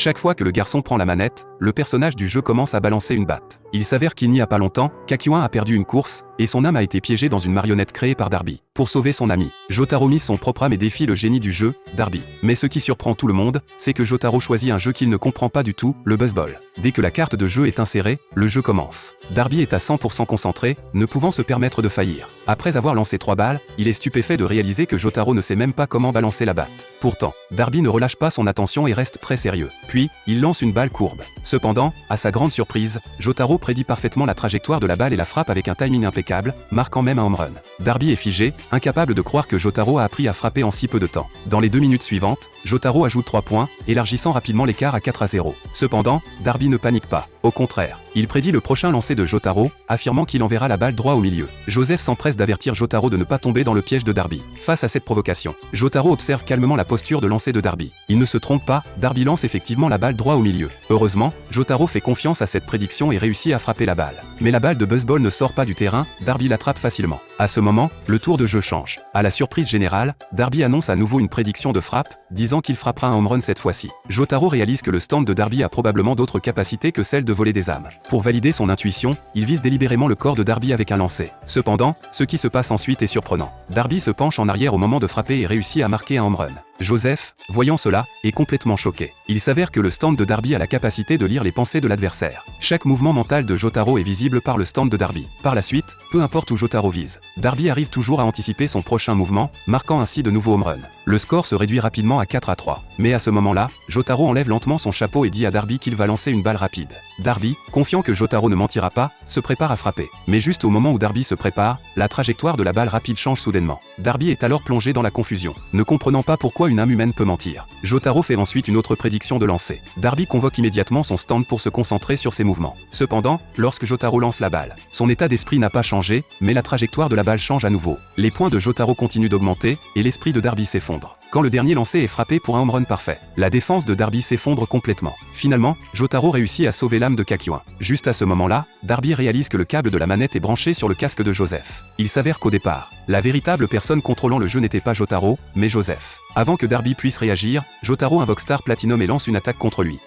Chaque fois que le garçon prend la manette, le personnage du jeu commence à balancer une batte. Il s'avère qu'il n'y a pas longtemps, Kakyoin a perdu une course, et son âme a été piégée dans une marionnette créée par Darby. Pour sauver son ami, Jotaro mise son propre âme et défie le génie du jeu, Darby. Mais ce qui surprend tout le monde, c'est que Jotaro choisit un jeu qu'il ne comprend pas du tout, le buzzball. Dès que la carte de jeu est insérée, le jeu commence. Darby est à 100% concentré, ne pouvant se permettre de faillir. Après avoir lancé 3 balles, il est stupéfait de réaliser que Jotaro ne sait même pas comment balancer la batte. Pourtant, Darby ne relâche pas son attention et reste très sérieux. Puis, il lance une balle courbe. Cependant, à sa grande surprise, Jotaro prédit parfaitement la trajectoire de la balle et la frappe avec un timing impeccable, marquant même un home run. Darby est figé, incapable de croire que Jotaro a appris à frapper en si peu de temps. Dans les 2 minutes suivantes, Jotaro ajoute 3 points, élargissant rapidement l'écart à 4-0. Cependant, Darby ne panique pas. Au contraire, il prédit le prochain lancer de Jotaro, affirmant qu'il enverra la balle droit au milieu. Joseph s'empresse d'avertir Jotaro de ne pas tomber dans le piège de Darby. Face à cette provocation, Jotaro observe calmement la posture de lancer de Darby. Il ne se trompe pas, Darby lance effectivement la balle droit au milieu. Heureusement, Jotaro fait confiance à cette prédiction et réussit à frapper la balle. Mais la balle de buzzball ne sort pas du terrain, Darby l'attrape facilement. À ce moment, le tour de jeu change. À la surprise générale, Darby annonce à nouveau une prédiction de frappe, disant qu'il frappera un home run cette fois-ci. Jotaro réalise que le stand de Darby a probablement d'autres capacités que celle de voler des âmes. Pour valider son intuition, il vise délibérément le corps de Darby avec un lancer. Cependant, ce qui se passe ensuite est surprenant. Darby se penche en arrière au moment de frapper et réussit à marquer un home run. Joseph, voyant cela, est complètement choqué. Il s'avère que le stand de Darby a la capacité de lire les pensées de l'adversaire. Chaque mouvement mental de Jotaro est visible par le stand de Darby. Par la suite, peu importe où Jotaro vise, Darby arrive toujours à anticiper son prochain mouvement, marquant ainsi de nouveaux home runs. Le score se réduit rapidement à 4-3. Mais à ce moment-là, Jotaro enlève lentement son chapeau et dit à Darby qu'il va lancer une balle rapide. Darby, confiant que Jotaro ne mentira pas, se prépare à frapper. Mais juste au moment où Darby se prépare, la trajectoire de la balle rapide change soudainement. Darby est alors plongé dans la confusion, ne comprenant pas pourquoi une âme humaine peut mentir. Jotaro fait ensuite une autre prédiction de lancer. Darby convoque immédiatement son stand pour se concentrer sur ses mouvements. Cependant, lorsque Jotaro lance la balle, son état d'esprit n'a pas changé, mais la trajectoire de la balle change à nouveau. Les points de Jotaro continuent d'augmenter, et l'esprit de Darby s'effondre. Quand le dernier lancé est frappé pour un home run parfait, la défense de Darby s'effondre complètement. Finalement, Jotaro réussit à sauver l'âme de Kakyoin. Juste à ce moment-là, Darby réalise que le câble de la manette est branché sur le casque de Joseph. Il s'avère qu'au départ, la véritable personne contrôlant le jeu n'était pas Jotaro, mais Joseph. Avant que Darby puisse réagir, Jotaro invoque Star Platinum et lance une attaque contre lui.